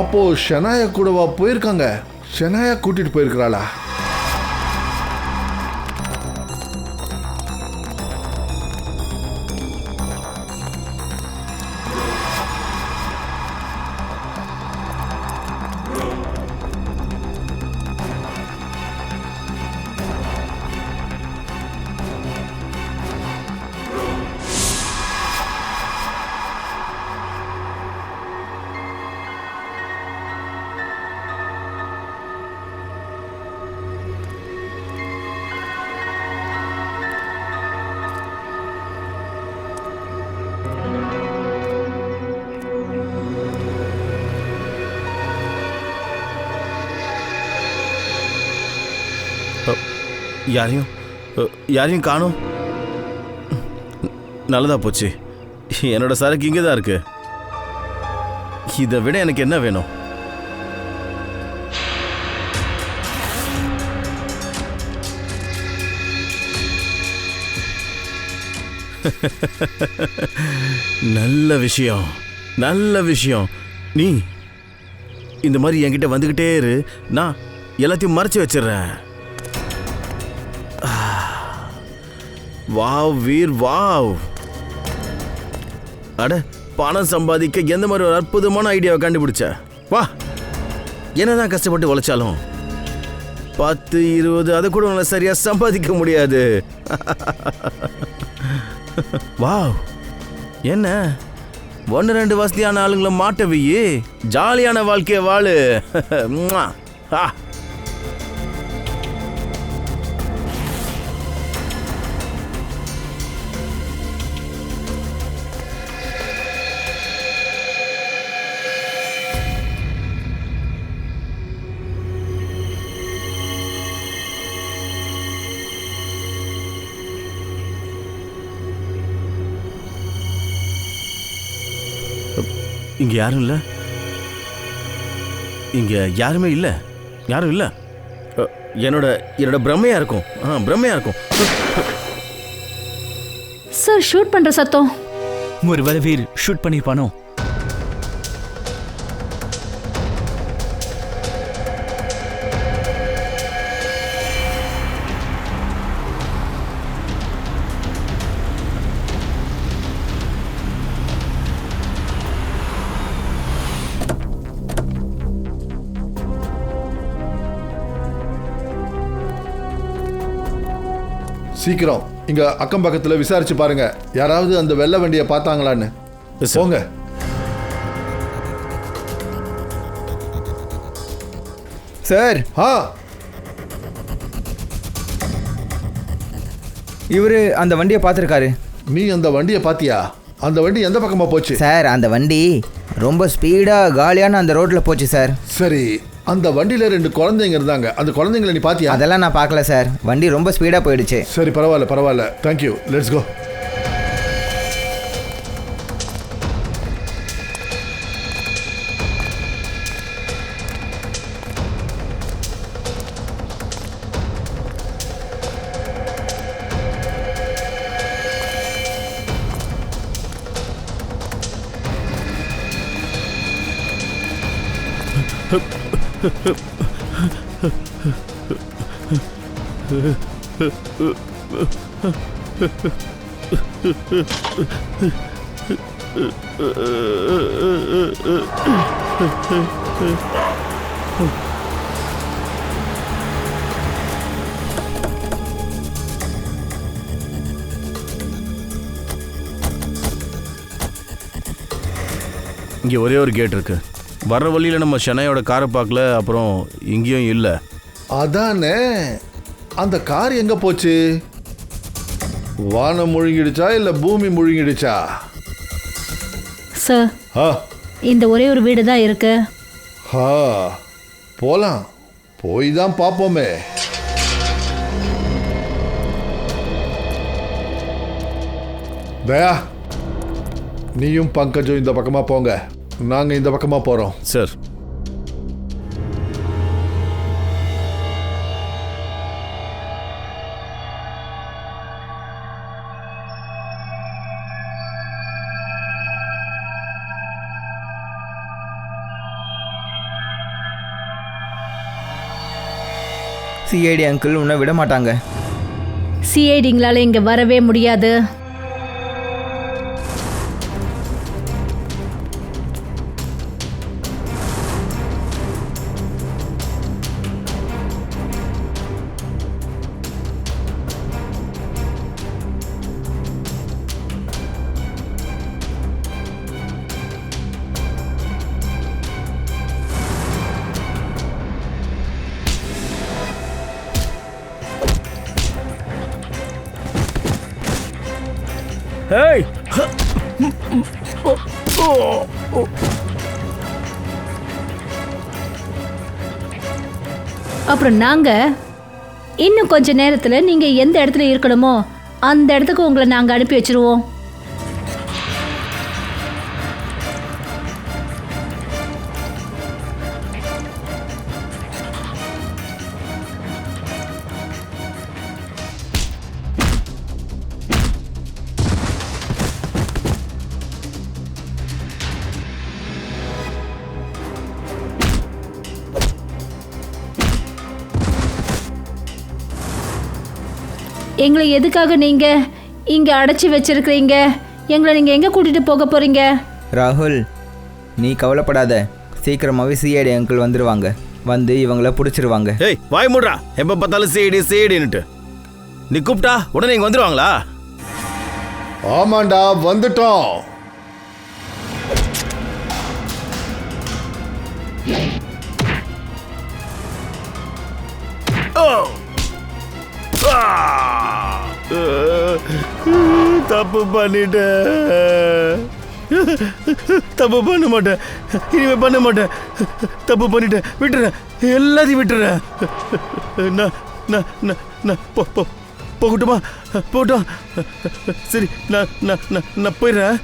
Speaker 4: அப்போ ஷெனாயா கூடவா போயிருக்காங்க? ஷெனாயா கூட்டிட்டு போயிருக்கிறாளா?
Speaker 5: யாரையும் காணோம். நல்லதா போச்சு. என்னோட சரக்கு இங்கே தான் இருக்கு. இதை விட எனக்கு என்ன வேணும்? நல்ல விஷயம். நீ இந்த மாதிரி என்கிட்ட வந்துகிட்டே இரு, நான் எல்லாத்தையும் மறைச்சு வச்சிடுறேன். Wow Veer, wow. அட, பணம் சம்பாதிக்க எந்த மாதிரி ஒரு அற்புதமான ஐடியாவை கண்டுபிடிச்ச. வா, என்னதான் கஷ்டப்பட்டு உழைச்சாலும் 10, 20 அதை கூட உங்களை சரியா சம்பாதிக்க முடியாது. வாவ், என்ன 1, 2 வசதியான ஆளுங்களை மாட்ட வையி, ஜாலியான வாழ்க்கைய வாழு. இங்க யாரும் இல்ல. இங்க யாருமே இல்ல. யாரும் இல்லை. என்னோட என்னோட பிரம்மையா இருக்கும். பிரம்மையா இருக்கும்.
Speaker 2: சார் ஷூட் பண்ற சத்தம்.
Speaker 3: ஒருவேளை வீர் ஷூட் பண்ணிருப்பானோ?
Speaker 4: சீக்கிரம் இங்க அக்கம் பக்கத்துல விசாரிச்சு பாருங்க, யாராவது அந்த வெள்ளை வண்டியை பார்த்தாங்களான்னு. போங்க.
Speaker 1: சார் இவர் அந்த வண்டியை பார்த்துருக்காரு.
Speaker 4: நீ அந்த வண்டியை பார்த்தியா? அந்த வண்டி எந்த பக்கமா போச்சு?
Speaker 6: சார் அந்த வண்டி ரொம்ப ஸ்பீடாக காலியான அந்த ரோட்டில் போச்சு சார்.
Speaker 4: சரி, அந்த வண்டியில 2 குழந்தைங்க இருந்தாங்க. அந்த குழந்தைங்களை நீ பாத்தியா?
Speaker 6: அதெல்லாம் நான் பார்க்கல சார். வண்டி ரொம்ப ஸ்பீடாக போயிடுச்சு.
Speaker 4: சரி, பரவாயில்ல பரவாயில்ல, தேங்க்யூ, லெட்ஸ் கோ.
Speaker 5: இங்கே ஒரே ஒரு கேட் இருக்கு. வர்ற வழியில் நம்ம ஷெனாயோட காரை பார்க்கல, அப்புறம் இங்கேயும் இல்லை.
Speaker 4: அதானே, அந்த கார் எங்க போச்சு? வானம் முழுங்கிடுச்சா இல்ல பூமி முழுங்கிடுச்சா?
Speaker 2: சார் இந்த ஒரே ஒரு வீடு தான் இருக்கு.
Speaker 4: போலாம், போய் தான் பார்ப்போமே. தயா, நீயும் பங்கஜும் இந்த பக்கமா போங்க, நாங்க இந்த பக்கமா போறோம்.
Speaker 5: சார்
Speaker 6: சிஐடி அங்கிள் உன்னை விட மாட்டாங்க.
Speaker 2: சிஐடிங்களால இங்க வரவே முடியாது.
Speaker 5: ஏய்,
Speaker 2: அப்புறம் நாங்க இன்னும் கொஞ்ச நேரத்துல நீங்க எந்த இடத்துல இருக்கணுமோ அந்த இடத்துக்கு உங்களை நாங்க அனுப்பி வச்சிருவோம். எங்களை எதுக்காக நீங்க இங்க அடைச்சி வச்சிருக்கிறீங்க? எங்களை நீங்க எங்க கூட்டிட்டு போக போறீங்க?
Speaker 6: ராகுல், நீ கவலைப்படாத. சீக்கிரமாகவே சிஐடி அங்கிள் வந்துடுவாங்க. வந்து இவங்கள பிடிச்சிருவாங்க.
Speaker 5: ஏய் வாய் மூடுறா. எப்போ பார்த்தாலும் சிஐடி சிஐடின்னுட்டு. நீ கூப்பிட்டா உடனே இங்கே வந்துடுவாங்களா?
Speaker 4: ஆமாண்டா, வந்துட்டோம்.
Speaker 5: தப்பு பண்ணிட்டேன். தப்பு பண்ண மாட்டேன், இனிமே பண்ண மாட்டேன். தப்பு பண்ணிட்டேன், விட்டுறேன், எல்லாத்தையும் விட்டுறேன். போகட்டுமா? போகட்டும். சரி, நான் போயிடுறேன்.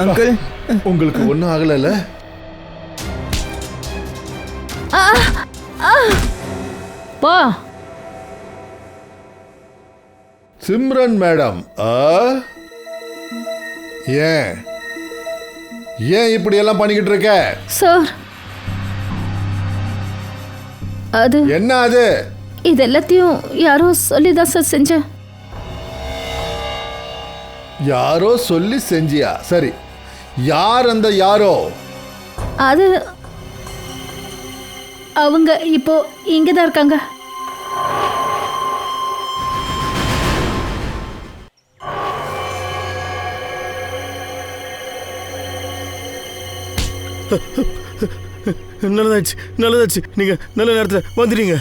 Speaker 6: அங்கிள்
Speaker 4: உங்களுக்கு ஒன்றும் ஆகலைல்ல?
Speaker 2: போ.
Speaker 4: சிம்ரன் மேடம், ஏன் ஏன் இப்படி எல்லாம் பண்ணிக்கிட்டு இருக்க?
Speaker 2: சார், அது
Speaker 4: என்ன அது?
Speaker 2: இது எல்லாத்தையும் யாரோ சொல்லி தான் சார் செஞ்சேன்.
Speaker 4: யாரோ சொல்லி செஞ்சியா? சரி, யார் அந்த யாரோ?
Speaker 2: அது அவங்க இப்போ இங்கே தான் இருக்காங்க.
Speaker 5: நல்லதாச்சு நீங்க நல்ல நேரத்தில் வந்துட்டீங்க.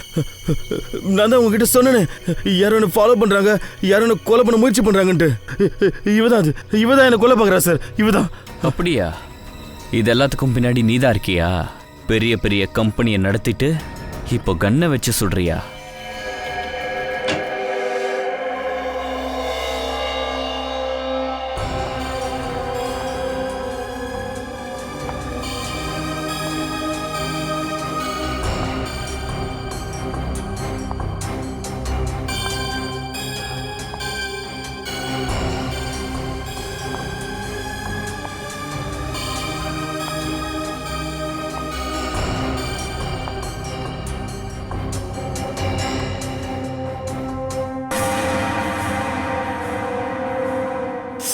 Speaker 5: நான் தான் உங்ககிட்ட சொன்னேனே, யாரோ என்ன ஃபாலோ பண்றாங்க, யாரோ என்ன கொலை பண்ண முயற்சி பண்றாங்கன்ட்டு. இவதான் என்ன கொலை பார்க்குறா சார், இவதான்.
Speaker 3: அப்படியா? இது எல்லாத்துக்கும் பின்னாடி நீதான் இருக்கியா? பெரிய பெரிய கம்பெனியை நடத்திட்டு இப்போ கன்னை வச்சு சுடுறியா?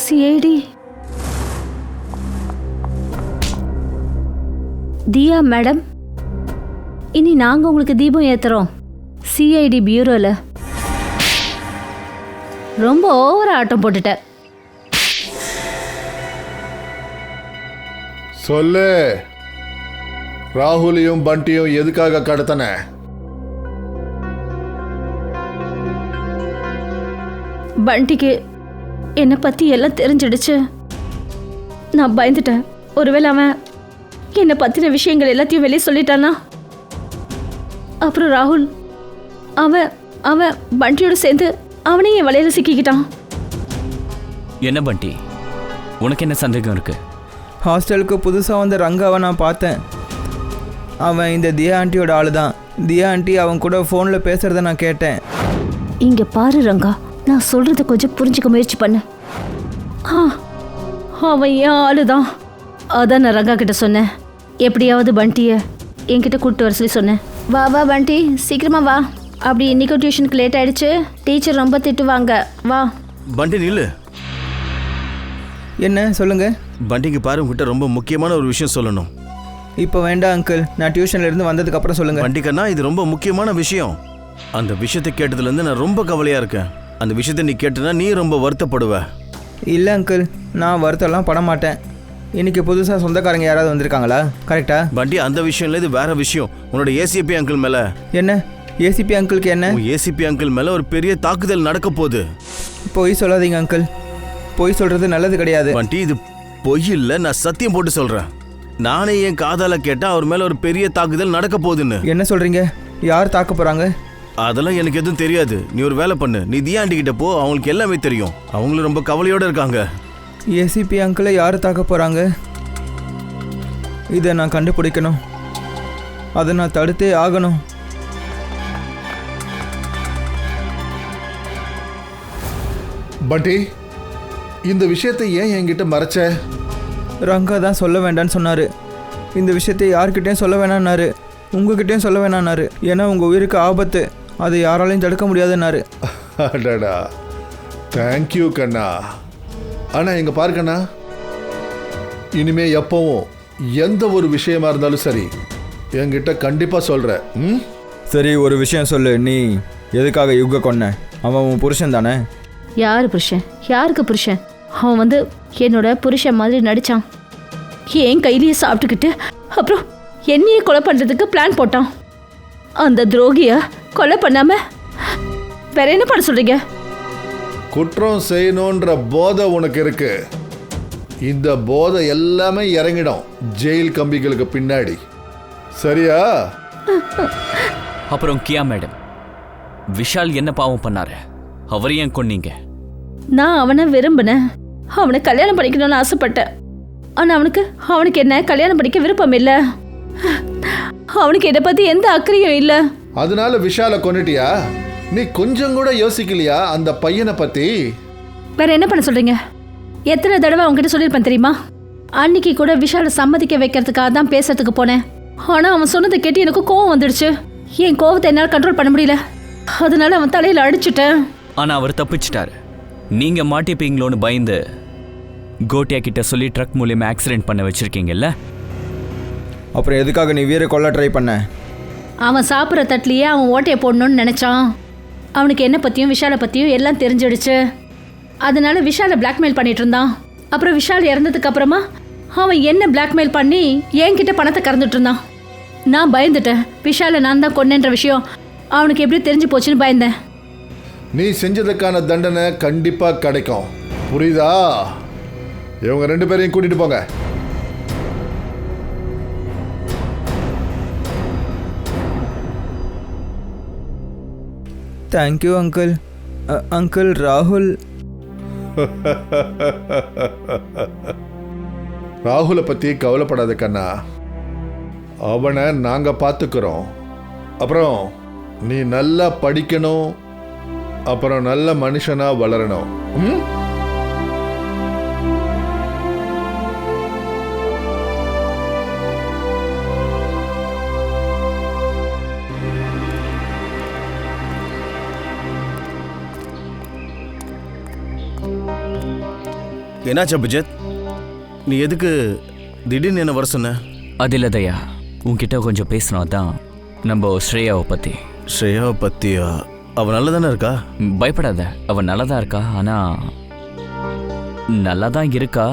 Speaker 2: சிஐடி தியா மேடம், இனி நாங்கள் உங்களுக்கு தீபம் ஏற்றுறோம். சிஐடி பியூரோவில் ரொம்ப ஓவர ஆட்டம் போட்டுட்டேன்.
Speaker 4: சொல்லு, ராகுலையும் பண்டியும் எதுக்காக கடத்தன?
Speaker 2: பண்டிக்கு என்னை பற்றி எல்லாம் தெரிஞ்சிடுச்சு. நான் பயந்துட்டேன். ஒருவேளை அவன் என்னை பற்றின விஷயங்கள் எல்லாத்தையும் வெளியே சொல்லிட்டானா? அப்புறம் ராகுல் அவன் அவன் பண்டியோட சேர்ந்து அவனையும் என் வலையில சிக்கிக்கிட்டான்.
Speaker 3: என்ன பண்டி, உனக்கு என்ன சந்தேகம் இருக்கு?
Speaker 6: ஹாஸ்டலுக்கு புதுசாக வந்த ரங்காவை நான் பார்த்தேன். அவன் இந்த தியா ஆண்டியோட ஆளு தான். தியா ஆண்டி அவன் கூட ஃபோனில் பேசுகிறத நான் கேட்டேன்.
Speaker 2: இங்கே பாரு ரங்கா, நான் சொல்கிறத கொஞ்சம் புரிஞ்சுக்க முயற்சி பண்ண. அவன் என் ஆளு தான். அதான் நான் ரங்கா கிட்ட சொன்னேன், எப்படியாவது பண்டியை என்கிட்ட கூப்பிட்டு வர சொல்லி சொன்னேன். வா வா பண்டி, சீக்கிரமா வா. அப்படி இன்னைக்கு டியூஷனுக்கு லேட் ஆயிடுச்சு, டீச்சர் ரொம்ப திட்டுவாங்க. வா.
Speaker 5: பண்டி நில்லு.
Speaker 6: என்ன சொல்லுங்கள்?
Speaker 5: பண்டிக்கு பாரு, உங்ககிட்ட ரொம்ப முக்கியமான ஒரு விஷயம் சொல்லணும்.
Speaker 6: இப்போ வேண்டாம் அங்கிள், நான் டியூஷன்லேருந்து வந்ததுக்கப்புறம் சொல்லுங்கள்.
Speaker 5: பண்டிகண்ணா, இது ரொம்ப முக்கியமான விஷயம். அந்த விஷயத்தை கேட்டதுலேருந்து நான் ரொம்ப கவலையாக இருக்கேன். அந்த விஷயத்தை நீ கேட்டனா நீ ரொம்ப வருத்தப்படுவ.
Speaker 6: இல்லை அங்கிள், நான் வருத்தம்லாம் பட மாட்டேன். இன்னைக்கு புதுசாக சொந்தக்காரங்க யாராவது வந்திருக்காங்களா? கரெக்டா
Speaker 5: பண்டி? அந்த விஷயம் இல்லை, இது வேற விஷயம். உன்னோட ஏசிபி அங்கிள் மேலே.
Speaker 6: என்ன ஏசிபி அங்கிளுக்கு என்ன?
Speaker 5: ஏசிபி அங்கிள் மேலே ஒரு பெரிய தாக்குதல் நடக்க போகுது.
Speaker 6: பொய் சொல்லாதீங்க அங்கிள், பொய் சொல்கிறது நல்லது கிடையாது.
Speaker 5: பண்டி, இது பொய் இல்லை, நான் சத்தியம் போட்டு சொல்கிறேன். நானே என் காதால கேட்டால் அவர் மேலே ஒரு பெரிய தாக்குதல் நடக்க போகுதுன்னு.
Speaker 6: என்ன சொல்கிறீங்க? யார் தாக்க போகிறாங்க?
Speaker 5: அதெல்லாம் எனக்கு எதுவும் தெரியாது. நீ ஒரு வேலை பண்ணு, நீ தியாண்டி கிட்ட போ, அவங்களுக்கு எல்லாமே தெரியும். அவங்களும் ரொம்ப கவலையோடு இருக்காங்க.
Speaker 6: ஏசிபி அங்கிளை யார் தாக்க போகிறாங்க? இதை நான் கண்டுபிடிக்கணும். அதை நான் தடுத்தே ஆகணும்.
Speaker 4: பண்டி, இந்த விஷயத்தை ஏன் என்கிட்ட மறைச்ச?
Speaker 6: ரங்கா தான் சொல்ல வேண்டான்னு சொன்னார். இந்த விஷயத்தை யார்கிட்டையும் சொல்ல வேணான்னாரு, உங்ககிட்டையும் சொல்ல வேணான்னாரு. ஏன்னா உங்கள் உயிருக்கு ஆபத்து, அதை யாராலையும் தடுக்க முடியாதுன்னாரு.
Speaker 4: அடடா, தேங்க்யூ கண்ணா. ஆனால் எங்க பாரு கண்ணா, இனிமே எப்பவும் எந்த ஒரு விஷயமா இருந்தாலும் சரி என்கிட்ட கண்டிப்பாக சொல்கிற.
Speaker 1: சரி, ஒரு விஷயம் சொல்லு. நீ எதுக்காக யுக கொன்ன? அவன் உன் புருஷன் தானே?
Speaker 2: யார் புருஷன்? யாருக்கு புருஷன்? அவன் வந்து என்னோட புருஷன் மாதிரி நடிச்சான். என் கையிலேயே சாப்பிட்டுக்கிட்டு அப்புறம் என்னையே கொலை பண்ணுறதுக்கு பிளான் போட்டான். அந்த துரோகியை கொலை பண்ணாம வேற என்ன பண்ண சொல்றீங்க?
Speaker 4: குற்றம் செய்யணுன்ற போதை உனக்கு இருக்கு. இந்த போதை எல்லாமே இறங்கிடும் ஜெயில் கம்பிகளுக்கு பின்னாடி. சரியா?
Speaker 3: அப்புறம் கியா மேடம், விஷால் என்ன பாவம் பண்ணாரு? அவர் ஏன் கொன்னீங்க?
Speaker 2: நான் அவனை விரும்பினேன், அவனை கல்யாணம் பண்ணிக்கணும்னு ஆசைப்பட்டேன். ஆனா அவனுக்கு என்ன கல்யாணம் பண்ணிக்க விருப்பம் இல்லை. அவனுக்கு என்னை பத்தி எந்த அக்கறையும் இல்லை.
Speaker 4: அதனால விஷாலை கொன்னுட்டியா? நீ கொஞ்சம் கூட யோசிக்கலையா அந்த பையனை பத்தி?
Speaker 2: வேற என்ன பண்ண சொல்றீங்க? எத்தனை தடவை அவன்கிட்ட சொல்லியிருப்பேன் தெரியுமா? அன்னைக்கு கூட விஷாலை சம்மதிக்க வைக்கிறதுக்காக தான் பேசுறதுக்கு போனேன். ஆனா அவன் சொன்னதை கேட்டு எனக்கு கோவம் வந்துடுச்சு. என் கோவத்தை என்னால் கண்ட்ரோல் பண்ண முடியல. அதனால அவன் தலையில அடிச்சுட்டேன்.
Speaker 3: ஆனா அவர் தப்பிச்சிட்டாரு. நீங்க மாட்டிப்பீங்களோன்னு பயந்து கோட்டியா கிட்ட சொல்லி ட்ரக் மூலியமா ஆக்சிடென்ட் பண்ண வச்சிருக்கீங்கல்ல?
Speaker 1: அப்புறம் எதுக்காக நீ வீரை கொல்ல ட்ரை பண்ண?
Speaker 2: அவன் சாப்பிட்ற தட்டிலேயே அவன் ஓட்டையை போடணும்னு நினைச்சான். அவனுக்கு என்ன பத்தியும் விஷாலை பத்தியும் எல்லாம் தெரிஞ்சிடுச்சு. அதனால விஷாலை பிளாக்மெயில் பண்ணிட்டு இருந்தான். அப்புறம் விஷால் இறந்ததுக்கு அப்புறமா அவன் என்ன பிளாக்மெயில் பண்ணி என்கிட்ட பணத்தை கறந்துட்டு இருந்தான். நான் பயந்துட்டேன். விஷாலை நான் தான் கொன்னேன்ற விஷயம் அவனுக்கு எப்படி தெரிஞ்சு போச்சுன்னு பயந்தேன்.
Speaker 4: நீ செஞ்சதுக்கான தண்டனை கண்டிப்பா கிடைக்கும். புரியுதா? இவங்க 2 பேரையும் கூட்டிட்டு போங்க.
Speaker 6: Thank you uncle. அங்கிள் ராகுல்.
Speaker 4: ராகுலை பத்தி கவலைப்படாத கண்ணா, அவனை நாங்க பார்த்துக்கிறோம். அப்புறம் நீ நல்லா படிக்கணும், அப்புறம் நல்ல மனுஷனா வளரணும். ம்?
Speaker 5: என்னாச்சா பிஜத்? நீ எதுக்கு திடீர்னு என்ன வர சொன்ன?
Speaker 3: அது இல்லை தயா, உன்கிட்ட கொஞ்சம் பேசணும். அதான் நம்ம ஸ்ரேயாவை பற்றி.
Speaker 5: ஸ்ரேயாவை பற்றியா? அவள் நல்லா தானே இருக்கா?
Speaker 3: பயப்படாத, அவள் நல்லா தான் இருக்கா. ஆனால் நல்லா தான் இருக்கா,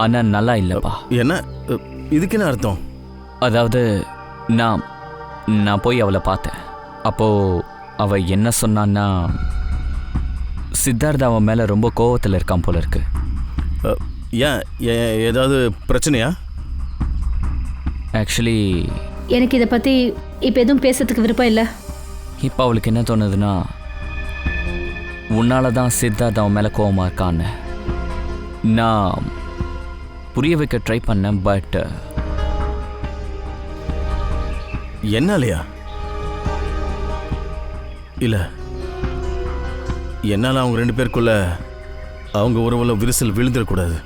Speaker 3: ஆனால் நல்லா இல்லைப்பா.
Speaker 5: என்ன இதுக்கு என்ன அர்த்தம்?
Speaker 3: அதாவது நான் போய் அவளை பார்த்தேன். அப்போது அவள் என்ன சொன்னான்னா, சித்தார்த் அவன் மேலே ரொம்ப கோவத்தில் இருக்கான் போல இருக்கு.
Speaker 5: ஏன் ஏதாவது பிரச்சனையா?
Speaker 3: ஆக்சுவலி
Speaker 2: எனக்கு இதை பற்றி இப்போ எதுவும் பேசுறதுக்கு விருப்பம் இல்லை.
Speaker 3: இப்போ அவளுக்கு என்ன தோணுதுன்னா, உன்னால தான் சித்தார்த் அவன் மேலே கோவமாக இருக்கான்னு. நான் புரிய வைக்க ட்ரை பண்ணேன். பட்
Speaker 5: என்னாலையா? இல்லை, என்னால் அவங்க 2 பேருக்குள்ள அவங்க உறவுல விரிசல் விழுந்துடக்கூடாது.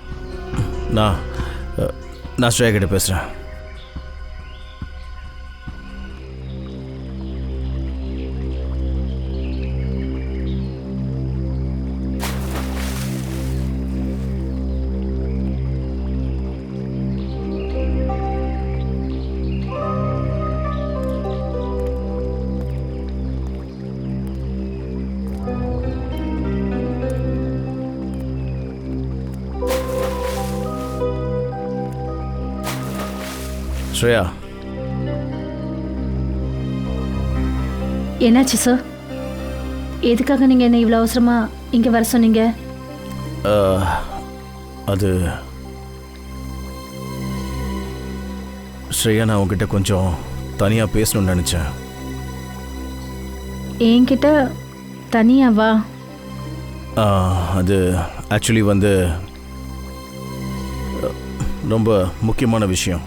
Speaker 5: நான் ஸ்ரேயா கிட்ட பேசுகிறேன். ஸ்ரேயா,
Speaker 2: என்னாச்சு சார்? எதுக்காக நீங்கள் என்ன இவ்வளோ அவசரமாக இங்கே வர சொன்னீங்க?
Speaker 5: அது ஸ்ரேயா, நான் உங்ககிட்ட கொஞ்சம் தனியாக பேசணும்னு நினச்சேன்.
Speaker 2: என்கிட்ட தனியாவா?
Speaker 5: அது ஆக்சுவலி ரொம்ப முக்கியமான விஷயம்.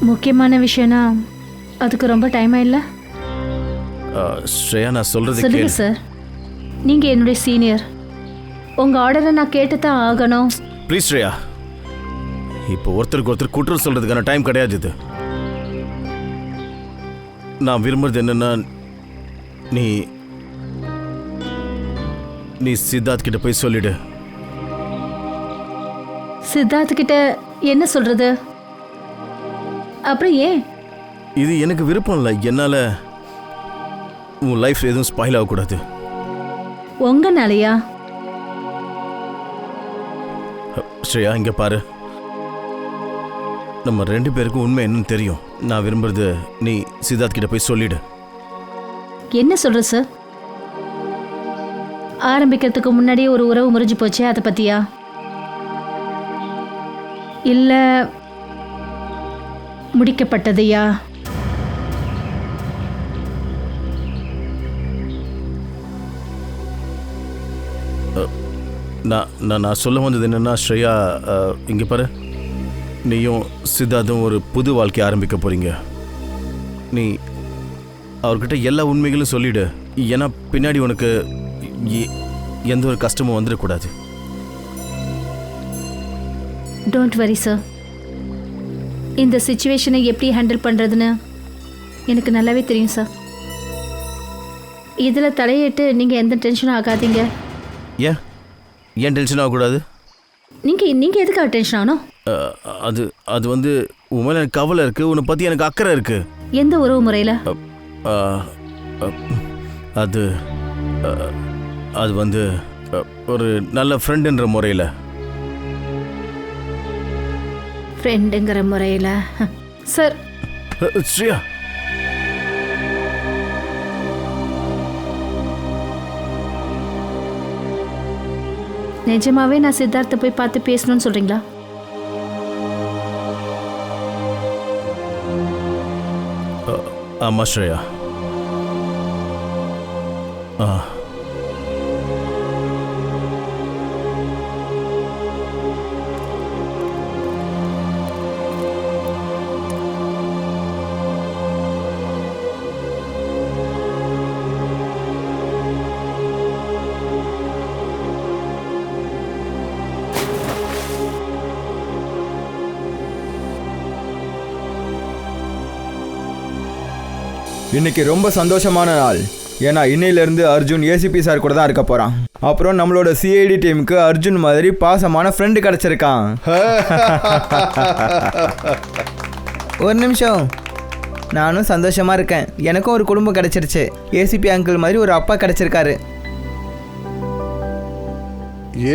Speaker 2: முக்கியமான விஷயம்னா அதுக்கு ரொம்ப டைமாக இல்லை.
Speaker 5: ஸ்ரேயா, நான் சொல்கிறது
Speaker 2: சொல்லுங்க
Speaker 5: கேளு.
Speaker 2: சார், நீங்கள் என்னுடைய சீனியர். உங்கள் ஆர்டரை நான் கேட்டு தான் ஆகணும்.
Speaker 5: ப்ளீஸ் ஸ்ரேயா, இப்போ ஒருத்தருக்கு ஒருத்தர் குற்றம் சொல்கிறதுக்கான டைம் கிடையாது இது. நான் விரும்புறது என்னன்னா, நீ சித்தார்த் கிட்ட போய் சொல்லிடு.
Speaker 2: சித்தார்த் கிட்ட என்ன சொல்றது? அப்புறம் ஏன்?
Speaker 5: இது எனக்கு விருப்பம் இல்லை. என்னால் உன் லைஃப் எதுவும் ஸ்பாயில் ஆகக்கூடாது.
Speaker 2: உங்கனாலையா?
Speaker 5: ஸ்ரேயா, இங்கே பாரு, நம்ம 2 பேருக்கும் உண்மை என்னன்னு தெரியும். நான் விரும்புறது நீ சித்தார்த் கிட்ட போய் சொல்லிடு.
Speaker 2: என்ன சொல்ற சார்? ஆரம்பிக்கிறதுக்கு முன்னாடியே ஒரு உறவு முறிஞ்சு போச்சே, அதை பத்தியா? இல்ல முடிக்கப்பட்டதையா?
Speaker 5: நான் சொல்ல வந்தது என்னன்னா ஸ்ரேயா, இங்கே பாரு, நீயும் சித்தார்த்தும் ஒரு புது வாழ்க்கை ஆரம்பிக்க போறீங்க. நீ அவர்கிட்ட எல்லா உண்மைகளும் சொல்லிடு. ஏன்னா பின்னாடி உனக்கு எந்த ஒரு கஷ்டமும் வந்துடக்கூடாது.
Speaker 2: Don't worry sir. இந்த சிச்சுவேஷனை எப்படி ஹேண்டில் பண்ணுறதுன்னு எனக்கு நல்லாவே தெரியும் சார். இதில் தலையிட்டு நீங்கள் எந்த டென்ஷனும் ஆகாதீங்க.
Speaker 5: ஏன் டென்ஷன் ஆகக்கூடாது?
Speaker 2: நீங்கள் எதுக்காக டென்ஷன் ஆகணும்?
Speaker 5: அது வந்து உன் மேலே எனக்கு கவலை இருக்குது, உன்னை பற்றி எனக்கு அக்கறை இருக்குது.
Speaker 2: எந்த உறவு முறையில்?
Speaker 5: அது அது வந்து ஒரு நல்ல ஃப்ரெண்டுன்ற முறையில்.
Speaker 2: ஃப்ரெண்டுங்கிற முறையில் சார்.
Speaker 5: ஸ்ரேயா,
Speaker 2: நிஜமாவே நான் சித்தார்த்தை போய் பார்த்து பேசணும்னு சொல்கிறீங்களா?
Speaker 5: ஆமாம் ஸ்ரேயா.
Speaker 1: இன்னைக்கு ரொம்ப சந்தோஷமான நாள். ஏன்னா இன்னையிலேருந்து அர்ஜுன் ஏசிபி சார் கூட தான் இருக்க போகிறான். அப்புறம் நம்மளோட சிஐடி டீமுக்கு அர்ஜுன் மாதிரி பாசமான ஃப்ரெண்டு கிடச்சிருக்கான்.
Speaker 6: ஒரு நிமிஷம், நானும் சந்தோஷமாக இருக்கேன். எனக்கும் ஒரு குடும்பம் கிடச்சிருச்சு. ஏசிபி அங்கிள் மாதிரி ஒரு அப்பா கிடச்சிருக்காரு.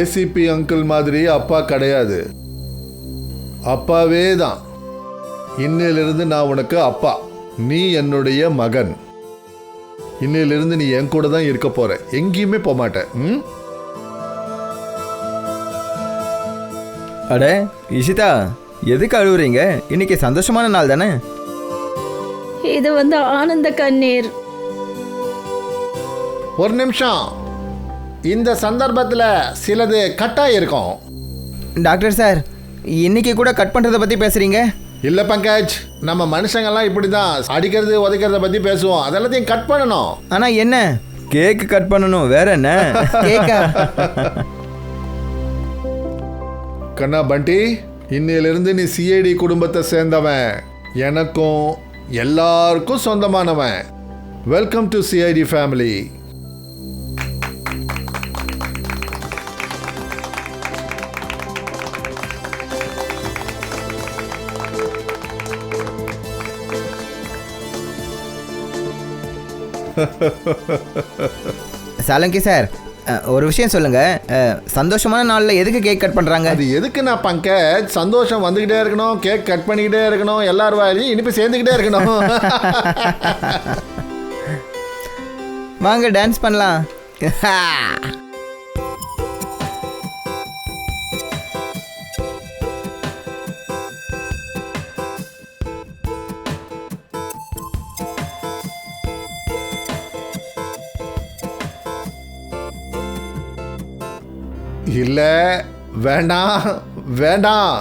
Speaker 4: ஏசிபி அங்கிள் மாதிரி அப்பா கிடையாது, அப்பாவே தான். இன்னையிலிருந்து நான் உனக்கு அப்பா, நீ என்னுடைய மகன். இன்னையிலிருந்து நீ என் கூட தான் இருக்க போற, எங்கேயுமே போக மாட்டேன்.
Speaker 1: அட இஷிதா, எதுக்கு அழுவுறீங்க? இன்னைக்கு சந்தோஷமான நாள் தானே.
Speaker 2: இது வந்து ஆனந்த கண்ணீர்.
Speaker 4: ஒரு நிமிஷம், இந்த சந்தர்ப்பத்தில் சிலது கட்டாக இருக்கும்.
Speaker 6: டாக்டர் சார், இன்னைக்கு கூட கட் பண்ணுறதை பற்றி பேசுகிறீங்க?
Speaker 4: இல்லை பங்கஜ், நம்ம மனுஷங்கள்லாம் இப்படி தான் அடிக்கிறது உதைக்கிறத பற்றி பேசுவோம். அதெல்லாத்தையும் கட் பண்ணணும்.
Speaker 6: ஆனால் என்ன?
Speaker 1: கேக்கு கட் பண்ணணும், வேற என்ன?
Speaker 6: கேக்கா?
Speaker 4: கண்ணா பண்டி, இன்னையிலிருந்து நீ சிஐடி குடும்பத்தை சேர்ந்தவன், எனக்கும் எல்லாருக்கும் சொந்தமானவன். Welcome to CID family.
Speaker 6: Salunkhe sir, ஒரு விஷயம் சொல்லுங்க. சந்தோஷமான நாளில் எதுக்கு கேக் கட் பண்ணுறாங்க?
Speaker 4: அது எதுக்கு நான் பங்கஜ், சந்தோஷம் வந்துக்கிட்டே இருக்கணும், கேக் கட் பண்ணிக்கிட்டே இருக்கணும், எல்லார் வாயிலையும் இனிப்பு சேர்ந்துக்கிட்டே இருக்கணும்.
Speaker 6: வாங்க டான்ஸ் பண்ணலாம்.
Speaker 4: இல்லை, வேண்டாம் வேண்டாம்.